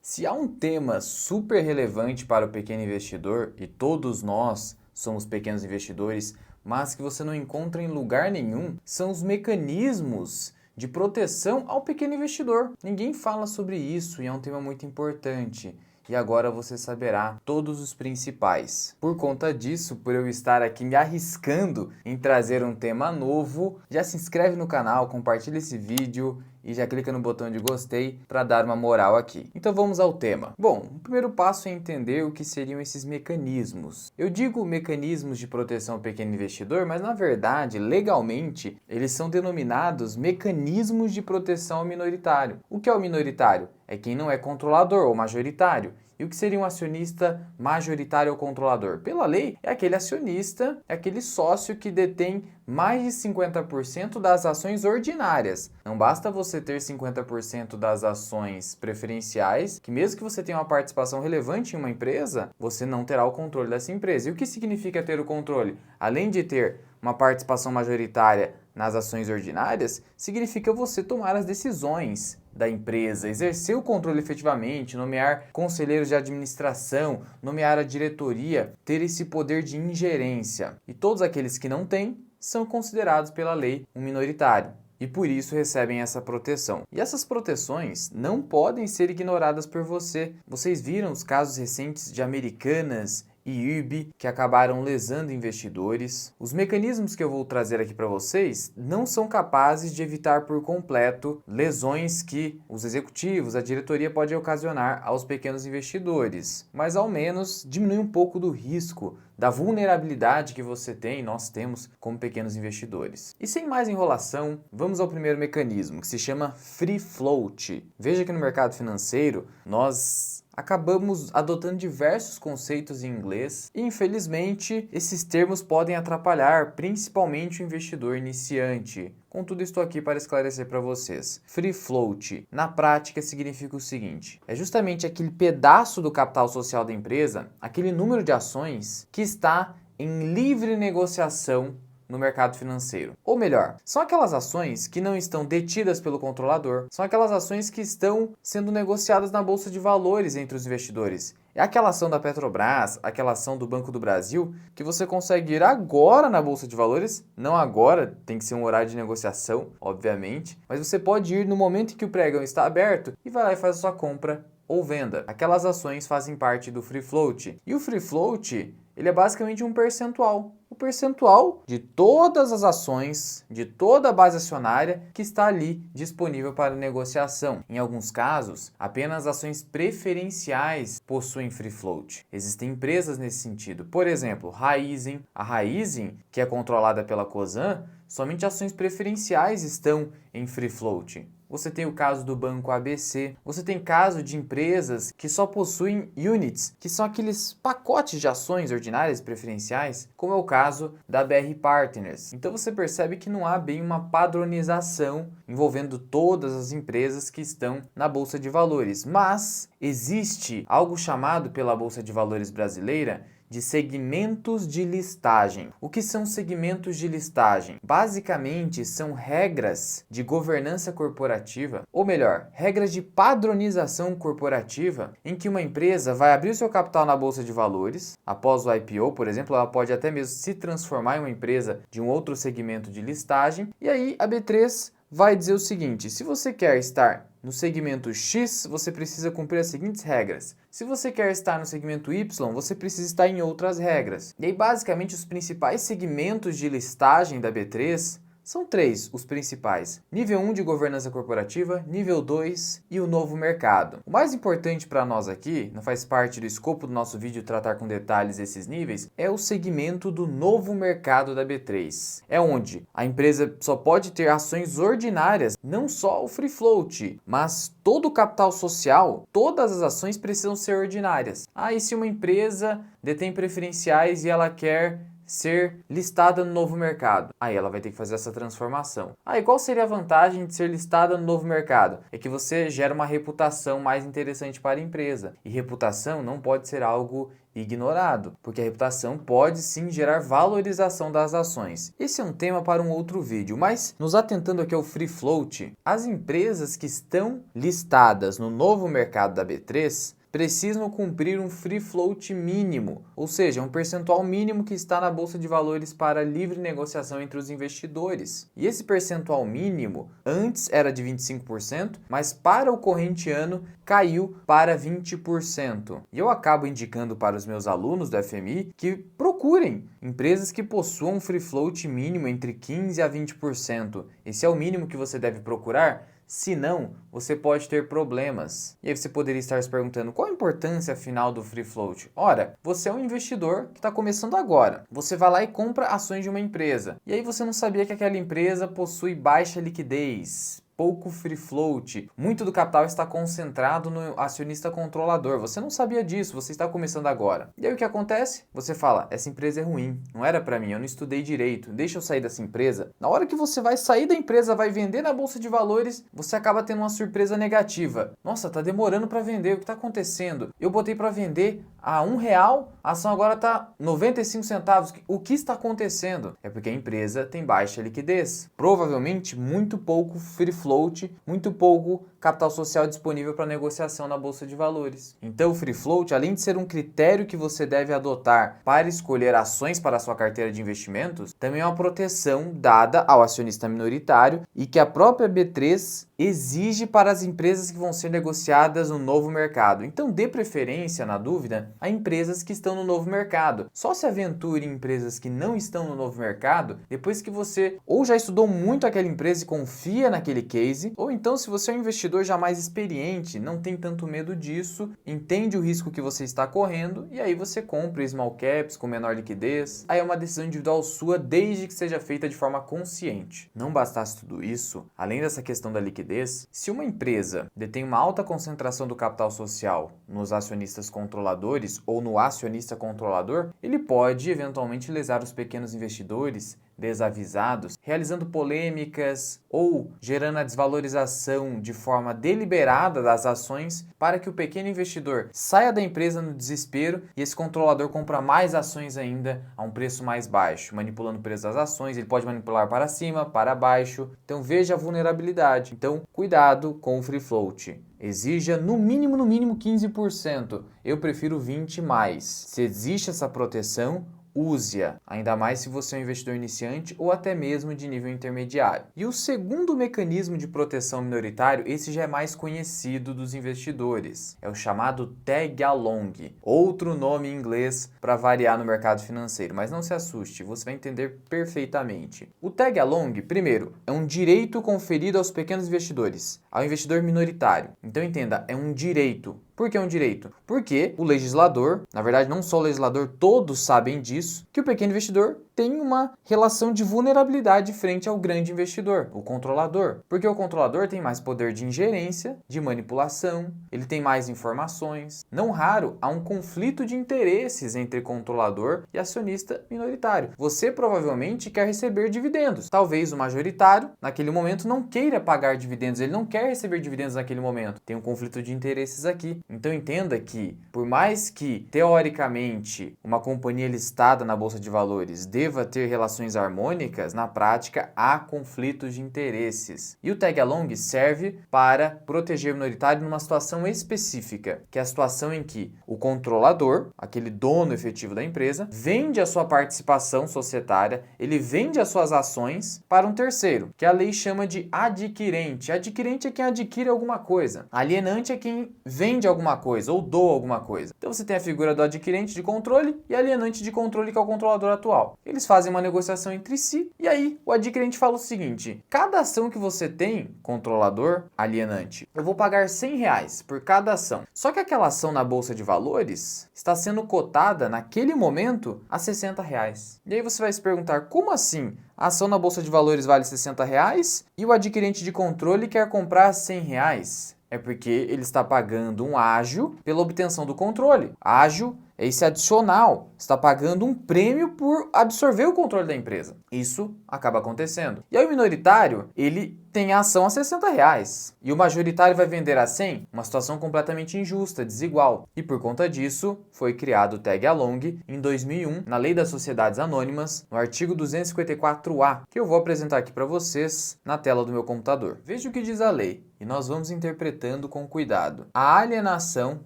Se há um tema super relevante para o pequeno investidor, e todos nós somos pequenos investidores, mas que você não encontra em lugar nenhum, são os mecanismos de proteção ao pequeno investidor. Ninguém fala sobre isso e é um tema muito importante. E agora você saberá todos os principais. Por conta disso, por eu estar aqui me arriscando em trazer um tema novo, já se inscreve no canal, compartilha esse vídeo e já clica no botão de gostei para dar uma moral aqui. Então vamos ao tema. Bom, o primeiro passo é entender o que seriam esses mecanismos. Eu digo mecanismos de proteção ao pequeno investidor, mas na verdade, legalmente, eles são denominados mecanismos de proteção ao minoritário. O que é o minoritário? É quem não é controlador ou majoritário. E o que seria um acionista majoritário ou controlador? Pela lei, é aquele acionista, é aquele sócio que detém mais de 50% das ações ordinárias. Não basta você ter 50% das ações preferenciais, que mesmo que você tenha uma participação relevante em uma empresa, você não terá o controle dessa empresa. E o que significa ter o controle? Além de ter uma participação majoritária nas ações ordinárias, significa você tomar as decisões da empresa, exercer o controle efetivamente, nomear conselheiros de administração, nomear a diretoria, ter esse poder de ingerência. E todos aqueles que não têm são considerados pela lei um minoritário e por isso recebem essa proteção. E essas proteções não podem ser ignoradas por você. Vocês viram os casos recentes de Americanas e IRB que acabaram lesando investidores. Os mecanismos que eu vou trazer aqui para vocês não são capazes de evitar por completo lesões que os executivos, a diretoria pode ocasionar aos pequenos investidores, mas ao menos diminui um pouco do risco, da vulnerabilidade que você tem, nós temos como pequenos investidores. E sem mais enrolação, vamos ao primeiro mecanismo, que se chama Free Float. Veja que no mercado financeiro nós acabamos adotando diversos conceitos em inglês e, infelizmente, esses termos podem atrapalhar principalmente o investidor iniciante. Contudo, estou aqui para esclarecer para vocês. Free float, na prática, significa o seguinte: é justamente aquele pedaço do capital social da empresa, aquele número de ações que está em livre negociação no mercado financeiro. Ou melhor, são aquelas ações que não estão detidas pelo controlador, são aquelas ações que estão sendo negociadas na bolsa de valores entre os investidores. É aquela ação da Petrobras, aquela ação do Banco do Brasil, que você consegue ir agora na bolsa de valores, não agora, tem que ser um horário de negociação, obviamente, mas você pode ir no momento em que o pregão está aberto e vai lá e faz a sua compra ou venda. Aquelas ações fazem parte do free float. E o free float, ele é basicamente um percentual. O percentual de todas as ações, de toda a base acionária que está ali disponível para negociação. Em alguns casos, apenas ações preferenciais possuem free float. Existem empresas nesse sentido. Por exemplo, Raízen. A Raízen, que é controlada pela Cosan, somente ações preferenciais estão em free float. Você tem o caso do Banco ABC, você tem caso de empresas que só possuem units, que são aqueles pacotes de ações ordinárias preferenciais, como é o caso da BR Partners. Então você percebe que não há bem uma padronização envolvendo todas as empresas que estão na Bolsa de Valores, mas existe algo chamado pela Bolsa de Valores brasileira de segmentos de listagem. O que são segmentos de listagem? Basicamente, são regras de governança corporativa, ou melhor, regras de padronização corporativa, em que uma empresa vai abrir o seu capital na bolsa de valores, após o IPO, por exemplo, ela pode até mesmo se transformar em uma empresa de um outro segmento de listagem, e aí a B3 vai dizer o seguinte: se você quer estar no segmento X, você precisa cumprir as seguintes regras. Se você quer estar no segmento Y, você precisa estar em outras regras. E aí, basicamente, os principais segmentos de listagem da B3 são três, os principais: nível 1 de governança corporativa, nível 2 e o novo mercado. O mais importante para nós aqui, não faz parte do escopo do nosso vídeo tratar com detalhes esses níveis, é o segmento do novo mercado da B3. É onde a empresa só pode ter ações ordinárias, não só o free float, mas todo o capital social, todas as ações precisam ser ordinárias. E se uma empresa detém preferenciais e ela quer ser listada no novo mercado. Aí ela vai ter que fazer essa transformação. Aí qual seria a vantagem de ser listada no novo mercado? É que você gera uma reputação mais interessante para a empresa. E reputação não pode ser algo ignorado, porque a reputação pode sim gerar valorização das ações. Esse é um tema para um outro vídeo, mas nos atentando aqui ao free float, as empresas que estão listadas no novo mercado da B3 precisam cumprir um free float mínimo, ou seja, um percentual mínimo que está na bolsa de valores para livre negociação entre os investidores. E esse percentual mínimo antes era de 25%, mas para o corrente ano caiu para 20%. E eu acabo indicando para os meus alunos do FMI que procurem empresas que possuam um free float mínimo entre 15% a 20%. Esse é o mínimo que você deve procurar. Se não, você pode ter problemas. E aí você poderia estar se perguntando qual a importância afinal do free float? Ora, você é um investidor que está começando agora. Você vai lá e compra ações de uma empresa. E aí você não sabia que aquela empresa possui baixa liquidez, pouco free float, muito do capital está concentrado no acionista controlador. Você não sabia disso, você está começando agora. E aí o que acontece? Você fala, essa empresa é ruim, não era para mim, eu não estudei direito, deixa eu sair dessa empresa. Na hora que você vai sair da empresa, vai vender na bolsa de valores, você acaba tendo uma surpresa negativa. Nossa, tá demorando para vender, o que está acontecendo? Eu botei para vender a R$1, a ação agora está 95 centavos. O que está acontecendo? É porque a empresa tem baixa liquidez. Provavelmente muito pouco free float, muito pouco capital social disponível para negociação na bolsa de valores. Então o free float, além de ser um critério que você deve adotar para escolher ações para a sua carteira de investimentos, também é uma proteção dada ao acionista minoritário e que a própria B3 exige para as empresas que vão ser negociadas no novo mercado. Então dê preferência, na dúvida, a empresas que estão no novo mercado. Só se aventure em empresas que não estão no novo mercado depois que você ou já estudou muito aquela empresa e confia naquele case, ou então se você é um investidor já mais experiente, não tem tanto medo disso, entende o risco que você está correndo e aí você compra small caps com menor liquidez. Aí é uma decisão individual sua, desde que seja feita de forma consciente. Não bastasse tudo isso, além dessa questão da liquidez, se uma empresa detém uma alta concentração do capital social nos acionistas controladores ou no acionista controlador, ele pode eventualmente lesar os pequenos investidores desavisados, realizando polêmicas ou gerando a desvalorização de forma deliberada das ações para que o pequeno investidor saia da empresa no desespero e esse controlador compra mais ações ainda a um preço mais baixo, manipulando o preço das ações. Ele pode manipular para cima, para baixo, então veja a vulnerabilidade. Então cuidado com o free float. Exija no mínimo 15%. Eu prefiro 20% mais. Se existe essa proteção, use-a, ainda mais se você é um investidor iniciante ou até mesmo de nível intermediário. E o segundo mecanismo de proteção minoritário, esse já é mais conhecido dos investidores, é o chamado tag along, outro nome em inglês para variar no mercado financeiro, mas não se assuste, você vai entender perfeitamente. O tag along, primeiro, é um direito conferido aos pequenos investidores, ao investidor minoritário. Então entenda, é um direito. Por que é um direito? Porque o legislador, na verdade não só o legislador, todos sabem disso, que o pequeno investidor tem uma relação de vulnerabilidade frente ao grande investidor, o controlador. Porque o controlador tem mais poder de ingerência, de manipulação, ele tem mais informações. Não raro, há um conflito de interesses entre controlador e acionista minoritário. Você provavelmente quer receber dividendos. Talvez o majoritário, naquele momento, não queira pagar dividendos, ele não quer receber dividendos naquele momento. Tem um conflito de interesses aqui. Então entenda que, por mais que, teoricamente, uma companhia listada na Bolsa de Valores deva ter relações harmônicas, na prática há conflitos de interesses. E o tag along serve para proteger o minoritário numa situação específica, que é a situação em que o controlador, aquele dono efetivo da empresa, vende a sua participação societária, ele vende as suas ações para um terceiro, que a lei chama de adquirente. Adquirente é quem adquire alguma coisa. Alienante é quem vende alguma coisa ou doa alguma coisa. Então você tem a figura do adquirente de controle e alienante de controle, que é o controlador atual. Eles fazem uma negociação entre si e aí o adquirente fala o seguinte: cada ação que você tem, controlador, alienante, eu vou pagar R$100 por cada ação. Só que aquela ação na Bolsa de Valores está sendo cotada naquele momento a R$60. E aí você vai se perguntar, como assim? A ação na Bolsa de Valores vale R$60 e o adquirente de controle quer comprar R$100? É porque ele está pagando um ágio pela obtenção do controle. Ágio esse adicional, está pagando um prêmio por absorver o controle da empresa. Isso acaba acontecendo. E aí o minoritário, ele tem a ação a R$60 e o majoritário vai vender a 100, uma situação completamente injusta, desigual. E por conta disso, foi criado o Tag Along em 2001, na Lei das Sociedades Anônimas, no artigo 254A, que eu vou apresentar aqui para vocês na tela do meu computador. Veja o que diz a lei. E nós vamos interpretando com cuidado. A alienação,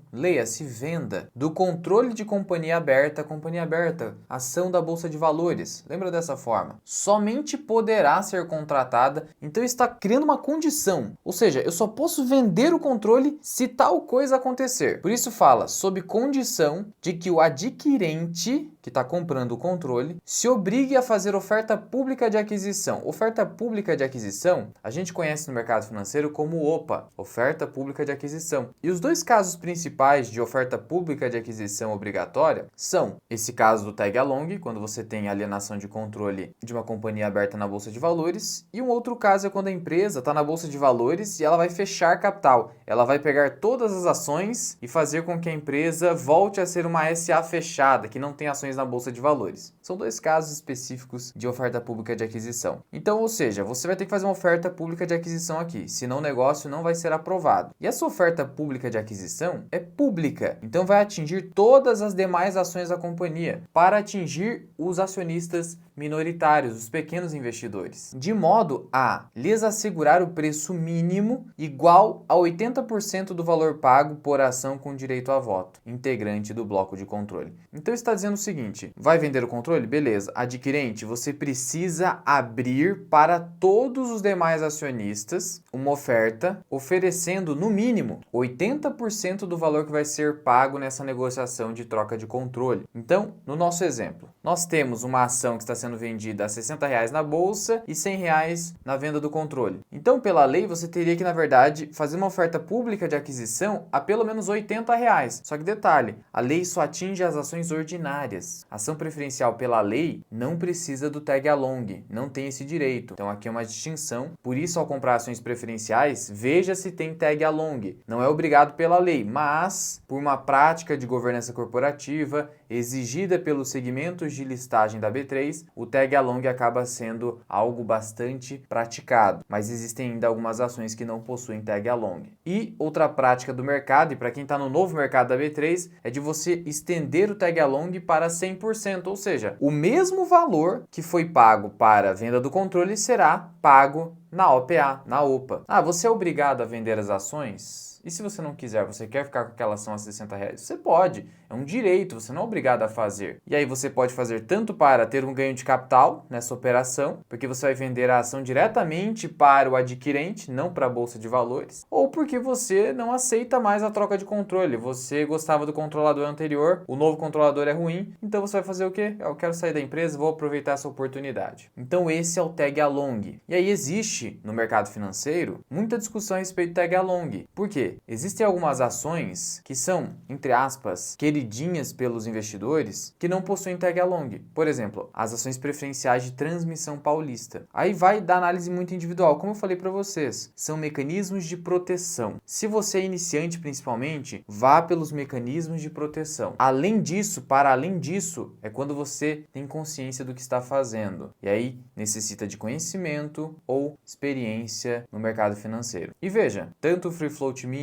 leia-se venda, do controle de companhia aberta, ação da Bolsa de Valores. Lembra dessa forma? Somente poderá ser contratada, então está criando uma condição. Ou seja, eu só posso vender o controle se tal coisa acontecer. Por isso fala, sob condição de que o adquirente, que está comprando o controle, se obrigue a fazer oferta pública de aquisição. Oferta pública de aquisição, a gente conhece no mercado financeiro como OPA, oferta pública de aquisição. E os dois casos principais de oferta pública de aquisição obrigatória são esse caso do Tag Along, quando você tem alienação de controle de uma companhia aberta na Bolsa de Valores, e um outro caso é quando a empresa está na Bolsa de Valores e ela vai fechar capital. Ela vai pegar todas as ações e fazer com que a empresa volte a ser uma SA fechada, que não tem ações na Bolsa de Valores. São dois casos específicos de oferta pública de aquisição. Então, ou seja, você vai ter que fazer uma oferta pública de aquisição aqui, senão o negócio não vai ser aprovado. E essa oferta pública de aquisição é pública, então vai atingir todas as demais ações da companhia, para atingir os acionistas minoritários, os pequenos investidores, de modo a lhes assegurar o preço mínimo igual a 80% do valor pago por ação com direito a voto, integrante do bloco de controle. Então está dizendo o seguinte, vai vender o controle? Beleza. Adquirente, você precisa abrir para todos os demais acionistas uma oferta oferecendo no mínimo 80% do valor que vai ser pago nessa negociação de troca de controle. Então, no nosso exemplo, nós temos uma ação que está sendo vendida a R$60 na bolsa e R$100 na venda do controle. Então, pela lei, você teria que, na verdade, fazer uma oferta pública de aquisição a pelo menos R$80. Só que detalhe, a lei só atinge as ações ordinárias. A ação preferencial pela lei não precisa do Tag Along, não tem esse direito. Então, aqui é uma distinção. Por isso, ao comprar ações preferenciais, veja se tem Tag Along. Não é obrigado pela lei, mas por uma prática de governança corporativa exigida pelos segmentos de listagem da B3, o Tag Along acaba sendo algo bastante praticado, mas existem ainda algumas ações que não possuem Tag Along. E outra prática do mercado, e para quem está no novo mercado da B3, é de você estender o Tag Along para 100%, ou seja, o mesmo valor que foi pago para a venda do controle será pago na OPA, na OPA. Ah, você é obrigado a vender as ações? E se você não quiser, você quer ficar com aquela ação a R$60? Você pode, é um direito, você não é obrigado a fazer. E aí você pode fazer tanto para ter um ganho de capital nessa operação, porque você vai vender a ação diretamente para o adquirente, não para a Bolsa de Valores, ou porque você não aceita mais a troca de controle. Você gostava do controlador anterior, o novo controlador é ruim, então você vai fazer o quê? Eu quero sair da empresa, vou aproveitar essa oportunidade. Então esse é o Tag Along. E aí existe no mercado financeiro muita discussão a respeito do Tag Along. Por quê? Existem algumas ações que são, entre aspas, queridinhas pelos investidores que não possuem Tag Along. Por exemplo, as ações preferenciais de Transmissão Paulista. Aí vai da análise muito individual. Como eu falei para vocês, são mecanismos de proteção. Se você é iniciante principalmente, vá pelos mecanismos de proteção. Além disso, para além disso, é quando você tem consciência do que está fazendo. E aí necessita de conhecimento ou experiência no mercado financeiro. E veja, tanto o Free Float mínimo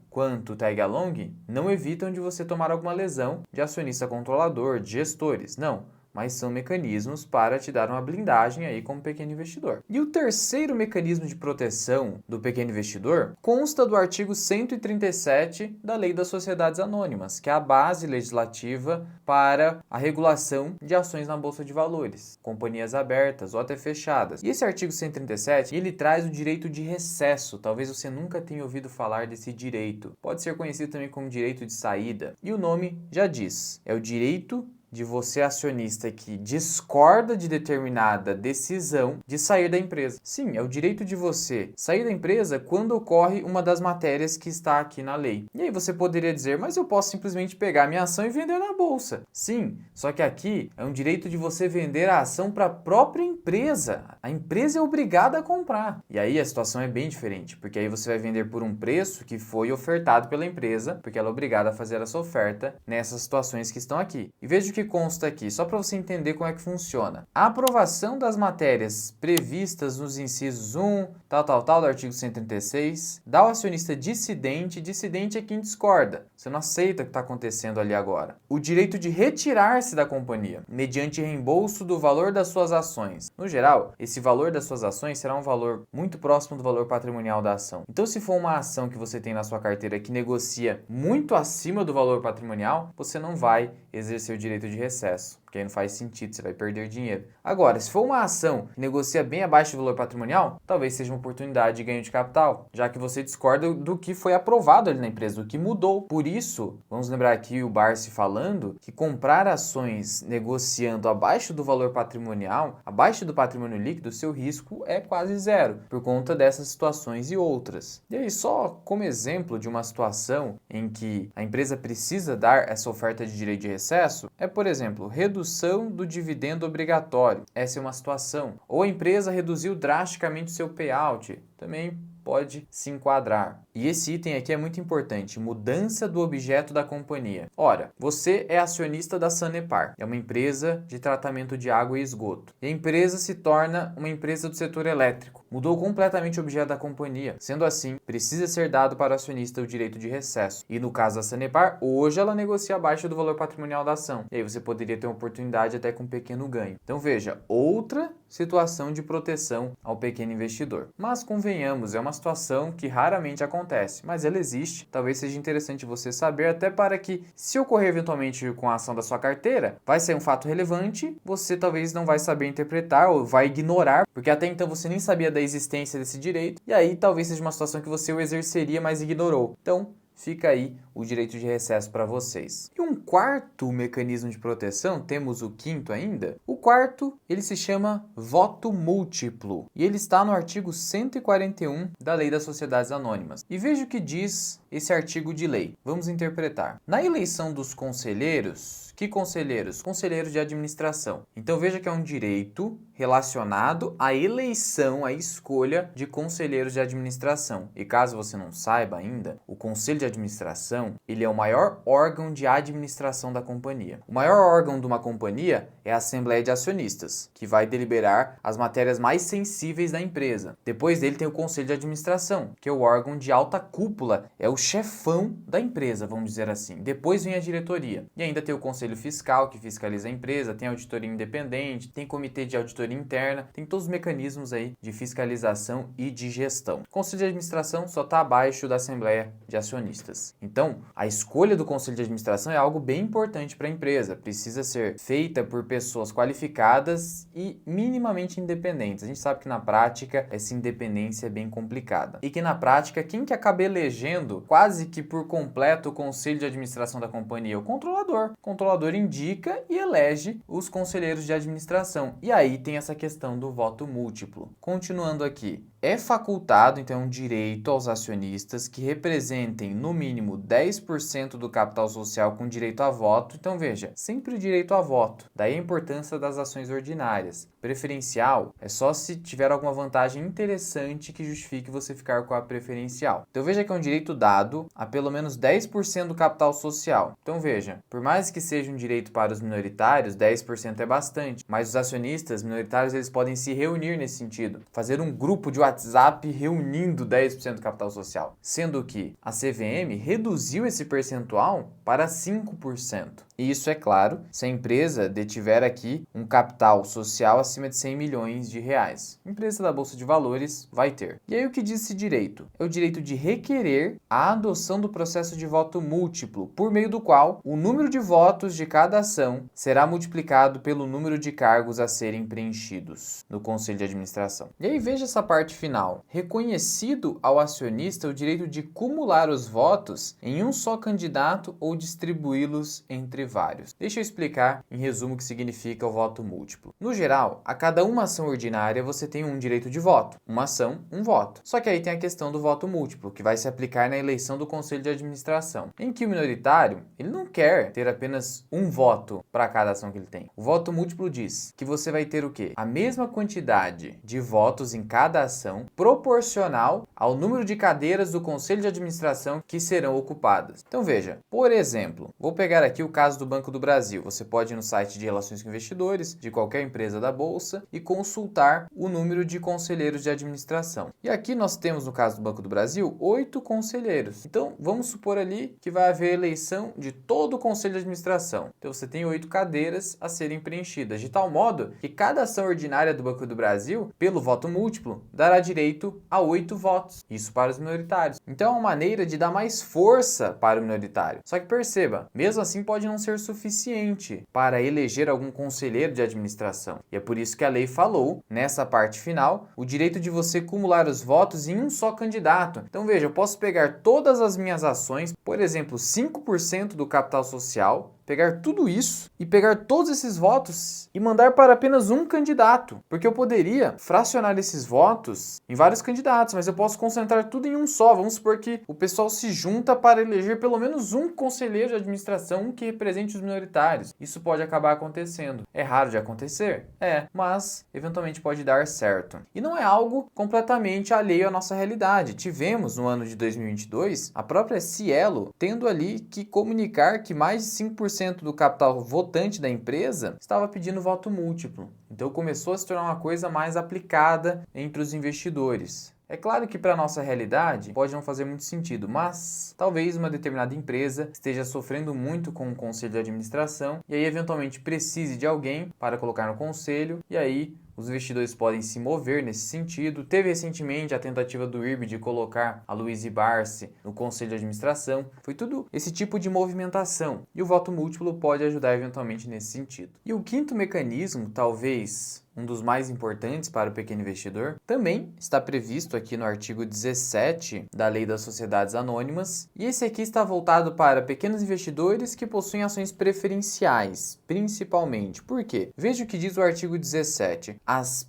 quanto o Tag Along não evitam de você tomar alguma lesão de acionista controlador, de gestores. Não. Mas são mecanismos para te dar uma blindagem aí como pequeno investidor. E o terceiro mecanismo de proteção do pequeno investidor consta do artigo 137 da Lei das Sociedades Anônimas, que é a base legislativa para a regulação de ações na Bolsa de Valores, companhias abertas ou até fechadas. E esse artigo 137, ele traz o direito de recesso. Talvez você nunca tenha ouvido falar desse direito. Pode ser conhecido também como direito de saída. E o nome já diz, é o direito de você, acionista, que discorda de determinada decisão de sair da empresa. Sim, é o direito de você sair da empresa quando ocorre uma das matérias que está aqui na lei. E aí você poderia dizer, mas eu posso simplesmente pegar minha ação e vender na bolsa. Sim, só que aqui é um direito de você vender a ação para a própria empresa. A empresa é obrigada a comprar. E aí a situação é bem diferente, porque aí você vai vender por um preço que foi ofertado pela empresa, porque ela é obrigada a fazer essa oferta nessas situações que estão aqui. E veja o que consta aqui, só para você entender como é que funciona. A aprovação das matérias previstas nos incisos 1, do artigo 136, dá ao acionista dissidente é quem discorda. Você não aceita o que está acontecendo ali agora. O direito de retirar-se da companhia, mediante reembolso do valor das suas ações. No geral, esse valor das suas ações será um valor muito próximo do valor patrimonial da ação. Então, se for uma ação que você tem na sua carteira que negocia muito acima do valor patrimonial, você não vai exercer o direito de recesso, porque aí não faz sentido, você vai perder dinheiro. Agora, se for uma ação que negocia bem abaixo do valor patrimonial, talvez seja uma oportunidade de ganho de capital, já que você discorda do que foi aprovado ali na empresa, do que mudou. Por isso, vamos lembrar aqui o Barsi falando que comprar ações negociando abaixo do valor patrimonial, abaixo do patrimônio líquido, seu risco é quase zero, por conta dessas situações e outras. E aí, só como exemplo de uma situação em que a empresa precisa dar essa oferta de direito de recesso, é, por exemplo, redução do dividendo obrigatório. Essa é uma situação. Ou a empresa reduziu drasticamente seu payout. Também pode se enquadrar. E esse item aqui é muito importante, mudança do objeto da companhia. Ora, você é acionista da Sanepar, é uma empresa de tratamento de água e esgoto. E a empresa se torna uma empresa do setor elétrico. Mudou completamente o objeto da companhia. Sendo assim, precisa ser dado para o acionista o direito de recesso. E no caso da Sanepar, hoje ela negocia abaixo do valor patrimonial da ação. E aí você poderia ter uma oportunidade até com um pequeno ganho. Então veja, outra situação de proteção ao pequeno investidor. Mas convenhamos, é uma situação que raramente acontece, mas ela existe. Talvez seja interessante você saber, até para que, se ocorrer eventualmente com a ação da sua carteira, vai ser um fato relevante, você talvez não vai saber interpretar ou vai ignorar, porque até então você nem sabia da existência desse direito, e aí talvez seja uma situação que você o exerceria, mas ignorou. Então, fica aí o direito de recesso para vocês. E um quarto mecanismo de proteção, temos o quinto ainda. O quarto, ele se chama voto múltiplo e ele está no artigo 141 da Lei das Sociedades Anônimas. E veja o que diz esse artigo de lei. Vamos interpretar. Na eleição dos conselheiros, que conselheiros? Conselheiros de administração. Então veja que é um direito relacionado à eleição, à escolha de conselheiros de administração. E caso você não saiba ainda, o conselho de administração, ele é o maior órgão de administração da companhia. O maior órgão de uma companhia é a Assembleia de Acionistas, que vai deliberar as matérias mais sensíveis da empresa. Depois dele tem o Conselho de Administração, que é o órgão de alta cúpula, é o chefão da empresa, vamos dizer assim. Depois vem a diretoria. E ainda tem o Conselho Fiscal, que fiscaliza a empresa, tem auditoria independente, tem comitê de auditoria interna, tem todos os mecanismos aí de fiscalização e de gestão. O Conselho de Administração só está abaixo da Assembleia de Acionistas. Então, a escolha do Conselho de Administração é algo bem importante para a empresa. Precisa ser feita por pessoas qualificadas e minimamente independentes. A gente sabe que na prática essa independência é bem complicada. E que na prática, quem que acaba elegendo quase que por completo o Conselho de Administração da companhia? O controlador. O controlador indica e elege os conselheiros de administração. E aí tem essa questão do voto múltiplo. Continuando aqui. É facultado, então, um direito aos acionistas que representem no mínimo 10% do capital social com direito a voto. Então, veja, sempre direito a voto. Daí a importância das ações ordinárias. Preferencial é só se tiver alguma vantagem interessante que justifique você ficar com a preferencial. Então, veja que é um direito dado a pelo menos 10% do capital social. Então, veja, por mais que seja um direito para os minoritários, 10% é bastante. Mas os acionistas minoritários, eles podem se reunir nesse sentido. Fazer um grupo de WhatsApp reunindo 10% do capital social, sendo que a CVM reduziu esse percentual para 5%. E isso é claro, se a empresa detiver aqui um capital social acima de 100 milhões de reais. A empresa da Bolsa de Valores vai ter. E aí o que diz esse direito? É o direito de requerer a adoção do processo de voto múltiplo, por meio do qual o número de votos de cada ação será multiplicado pelo número de cargos a serem preenchidos no Conselho de Administração. E aí veja essa parte final. Reconhecido ao acionista o direito de cumular os votos em um só candidato ou distribuí-los entre vários. Deixa eu explicar em resumo o que significa o voto múltiplo. No geral, a cada uma ação ordinária você tem um direito de voto. Uma ação, um voto. Só que aí tem a questão do voto múltiplo, que vai se aplicar na eleição do conselho de administração, em que o minoritário, ele não quer ter apenas um voto para cada ação que ele tem. O voto múltiplo diz que você vai ter o quê? A mesma quantidade de votos em cada ação, proporcional ao número de cadeiras do conselho de administração que serão ocupadas. Então veja, por exemplo, vou pegar aqui o caso do Banco do Brasil. Você pode ir no site de Relações com Investidores de qualquer empresa da Bolsa e consultar o número de conselheiros de administração. E aqui nós temos, no caso do Banco do Brasil, 8 conselheiros. Então vamos supor ali que vai haver eleição de todo o conselho de administração. Então você tem 8 cadeiras a serem preenchidas, de tal modo que cada ação ordinária do Banco do Brasil, pelo voto múltiplo, dará direito a 8 votos. Isso para os minoritários. Então é uma maneira de dar mais força para o minoritário. Só que perceba, mesmo assim pode não ser suficiente para eleger algum conselheiro de administração. E é por isso que a lei falou, nessa parte final, o direito de você cumular os votos em um só candidato. Então veja, eu posso pegar todas as minhas ações, por exemplo, 5% do capital social, pegar tudo isso e pegar todos esses votos e mandar para apenas um candidato. Porque eu poderia fracionar esses votos em vários candidatos, mas eu posso concentrar tudo em um só. Vamos supor que o pessoal se junta para eleger pelo menos um conselheiro de administração, um que represente os minoritários. Isso pode acabar acontecendo. É raro de acontecer? É, mas eventualmente pode dar certo. E não é algo completamente alheio à nossa realidade. Tivemos no ano de 2022 a própria Cielo tendo ali que comunicar que mais de 5% do capital votante da empresa estava pedindo voto múltiplo. Então começou a se tornar uma coisa mais aplicada entre os investidores. É claro que para a nossa realidade pode não fazer muito sentido, mas talvez uma determinada empresa esteja sofrendo muito com o conselho de administração e aí eventualmente precise de alguém para colocar no conselho e aí os investidores podem se mover nesse sentido. Teve recentemente a tentativa do IRB de colocar a Louise Barsi no conselho de administração. Foi tudo esse tipo de movimentação. E o voto múltiplo pode ajudar eventualmente nesse sentido. E o quinto mecanismo, talvez um dos mais importantes para o pequeno investidor, também está previsto aqui no artigo 17 da Lei das Sociedades Anônimas. E esse aqui está voltado para pequenos investidores que possuem ações preferenciais, principalmente. Por quê? Veja o que diz o artigo 17. As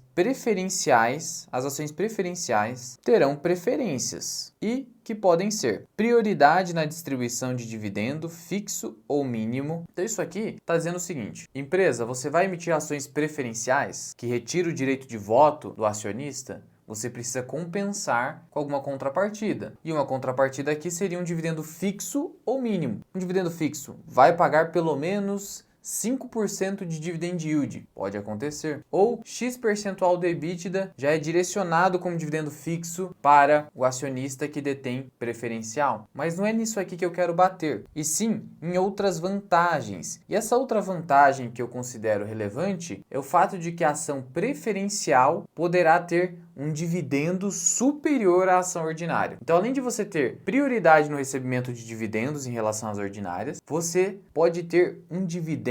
ações preferenciais terão preferências e que podem ser prioridade na distribuição de dividendo fixo ou mínimo. Então isso aqui está dizendo o seguinte: empresa, você vai emitir ações preferenciais que retira o direito de voto do acionista? Você precisa compensar com alguma contrapartida. E uma contrapartida aqui seria um dividendo fixo ou mínimo. Um dividendo fixo vai pagar pelo menos 5% de dividend yield, pode acontecer. Ou X% do EBITDA já é direcionado como dividendo fixo para o acionista que detém preferencial. Mas não é nisso aqui que eu quero bater, e sim em outras vantagens. E essa outra vantagem que eu considero relevante é o fato de que a ação preferencial poderá ter um dividendo superior à ação ordinária. Então, além de você ter prioridade no recebimento de dividendos em relação às ordinárias, você pode ter um dividendo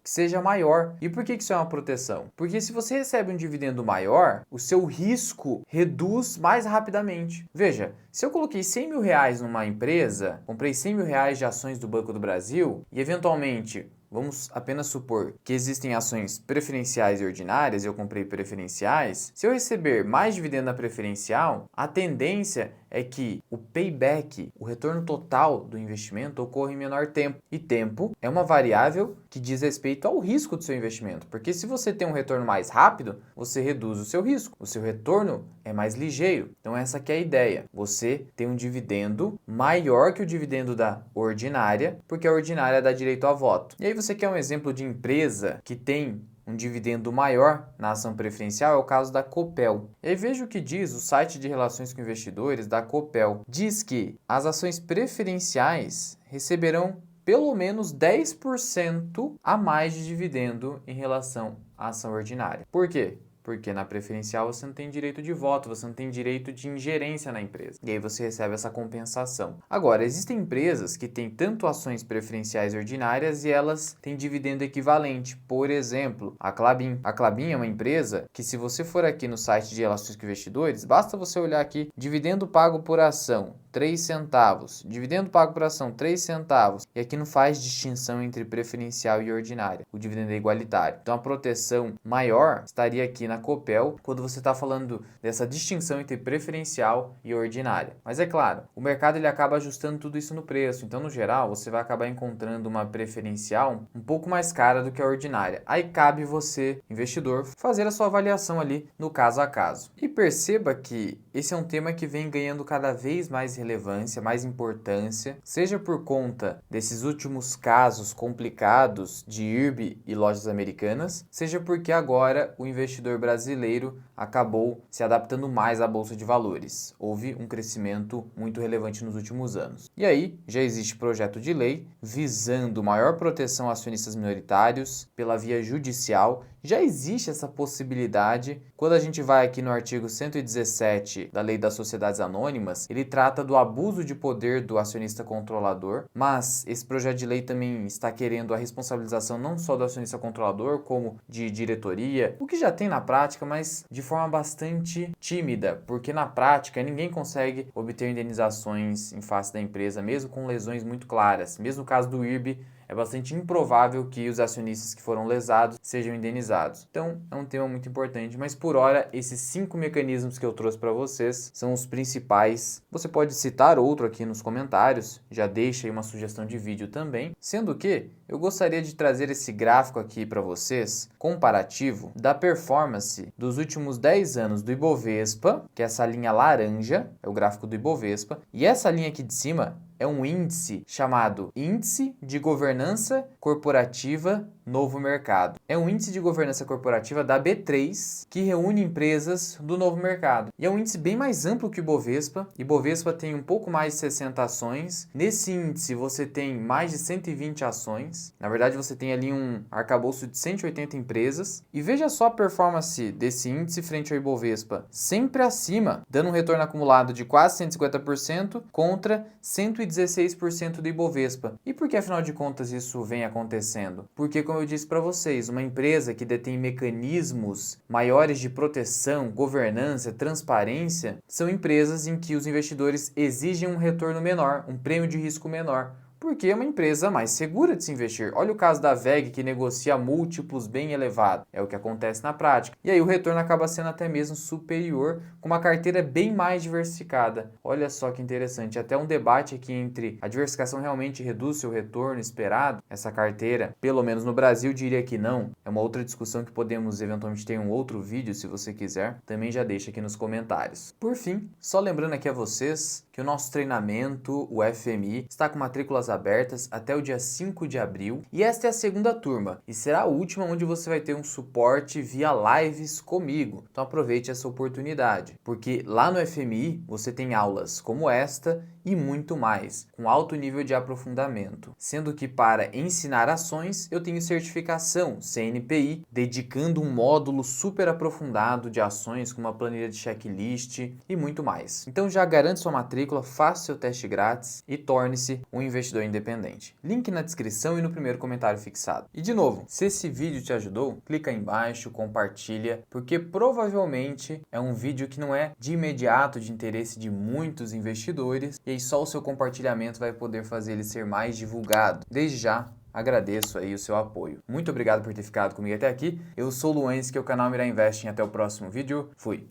que seja maior. E por que isso é uma proteção? Porque se você recebe um dividendo maior, o seu risco reduz mais rapidamente. Veja, se eu coloquei 100 mil reais numa empresa, comprei 100 mil reais de ações do Banco do Brasil e eventualmente vamos apenas supor que existem ações preferenciais e ordinárias, eu comprei preferenciais. Se eu receber mais dividendo na preferencial, a tendência é que o payback, o retorno total do investimento, ocorra em menor tempo. E tempo é uma variável que diz respeito ao risco do seu investimento. Porque se você tem um retorno mais rápido, você reduz o seu risco. O seu retorno é mais ligeiro. Então essa que é a ideia. Você tem um dividendo maior que o dividendo da ordinária, porque a ordinária dá direito a voto. E aí você quer um exemplo de empresa que tem um dividendo maior na ação preferencial, é o caso da Copel. E aí veja o que diz o site de relações com investidores da Copel. Diz que as ações preferenciais receberão pelo menos 10% a mais de dividendo em relação à ação ordinária. Por quê? porque na preferencial você não tem direito de voto, você não tem direito de ingerência na empresa. E aí você recebe essa compensação. Agora, existem empresas que têm tanto ações preferenciais ordinárias e elas têm dividendo equivalente. Por exemplo, a Klabin. A Klabin é uma empresa que, se você for aqui no site de relações com investidores, basta você olhar aqui, dividendo pago por ação, 3 centavos. Dividendo pago por ação, 3 centavos. E aqui não faz distinção entre preferencial e ordinária. O dividendo é igualitário. Então a proteção maior estaria aqui na Copel quando você está falando dessa distinção entre preferencial e ordinária. Mas é claro, o mercado ele acaba ajustando tudo isso no preço. Então, no geral, você vai acabar encontrando uma preferencial um pouco mais cara do que a ordinária. Aí cabe você, investidor, fazer a sua avaliação ali no caso a caso. E perceba que esse é um tema que vem ganhando cada vez mais relevância, mais importância, seja por conta desses últimos casos complicados de IRB e lojas americanas, seja porque agora o investidor brasileiro acabou se adaptando mais à bolsa de valores. Houve um crescimento muito relevante nos últimos anos. E aí, já existe projeto de lei visando maior proteção a acionistas minoritários pela via judicial. Já existe essa possibilidade. Quando a gente vai aqui no artigo 117 da Lei das Sociedades Anônimas, ele trata do abuso de poder do acionista controlador, mas esse projeto de lei também está querendo a responsabilização não só do acionista controlador, como de diretoria, o que já tem na prática, mas de forma bastante tímida, porque na prática ninguém consegue obter indenizações em face da empresa, mesmo com lesões muito claras. Mesmo no caso do IRB, é bastante improvável que os acionistas que foram lesados sejam indenizados. Então, é um tema muito importante, mas por hora, esses 5 mecanismos que eu trouxe para vocês são os principais. Você pode citar outro aqui nos comentários, já deixa aí uma sugestão de vídeo também, sendo que eu gostaria de trazer esse gráfico aqui para vocês, comparativo da performance dos últimos 10 anos do Ibovespa, que é essa linha laranja, é o gráfico do Ibovespa, e essa linha aqui de cima é um índice chamado Índice de Governança Corporativa Novo Mercado. É um índice de governança corporativa da B3 que reúne empresas do novo mercado. E é um índice bem mais amplo que o Ibovespa. Ibovespa tem um pouco mais de 60 ações. Nesse índice você tem mais de 120 ações. Na verdade você tem ali um arcabouço de 180 empresas. E veja só a performance desse índice frente ao Ibovespa. Sempre acima, dando um retorno acumulado de quase 150% contra 116% do Ibovespa. E por que afinal de contas isso vem acontecendo? Porque, como eu disse para vocês, uma empresa que detém mecanismos maiores de proteção, governança, transparência, são empresas em que os investidores exigem um retorno menor, um prêmio de risco menor, porque é uma empresa mais segura de se investir. Olha o caso da WEG, que negocia múltiplos bem elevados. É o que acontece na prática. E aí o retorno acaba sendo até mesmo superior, com uma carteira bem mais diversificada. Olha só que interessante. Até um debate aqui entre a diversificação realmente reduz seu retorno esperado. Essa carteira, pelo menos no Brasil, diria que não. É uma outra discussão que podemos eventualmente ter em um outro vídeo, se você quiser. Também já deixa aqui nos comentários. Por fim, só lembrando aqui a vocês que o nosso treinamento, o FMI, está com matrículas abertas até o dia 5 de abril e esta é a segunda turma e será a última onde você vai ter um suporte via lives comigo. Então aproveite essa oportunidade, porque lá no FMI você tem aulas como esta e muito mais, com alto nível de aprofundamento. Sendo que para ensinar ações eu tenho certificação CNPI, dedicando um módulo super aprofundado de ações com uma planilha de checklist e muito mais. Então já garante sua matrícula, faça seu teste grátis e torne-se um investidor independente. Link na descrição e no primeiro comentário fixado. E de novo, se esse vídeo te ajudou, clica aí embaixo, compartilha, porque provavelmente é um vídeo que não é de imediato de interesse de muitos investidores e aí só o seu compartilhamento vai poder fazer ele ser mais divulgado. Desde já, agradeço aí o seu apoio. Muito obrigado por ter ficado comigo até aqui. Eu sou o Luan, que é o canal Mirai Investing. Até o próximo vídeo. Fui!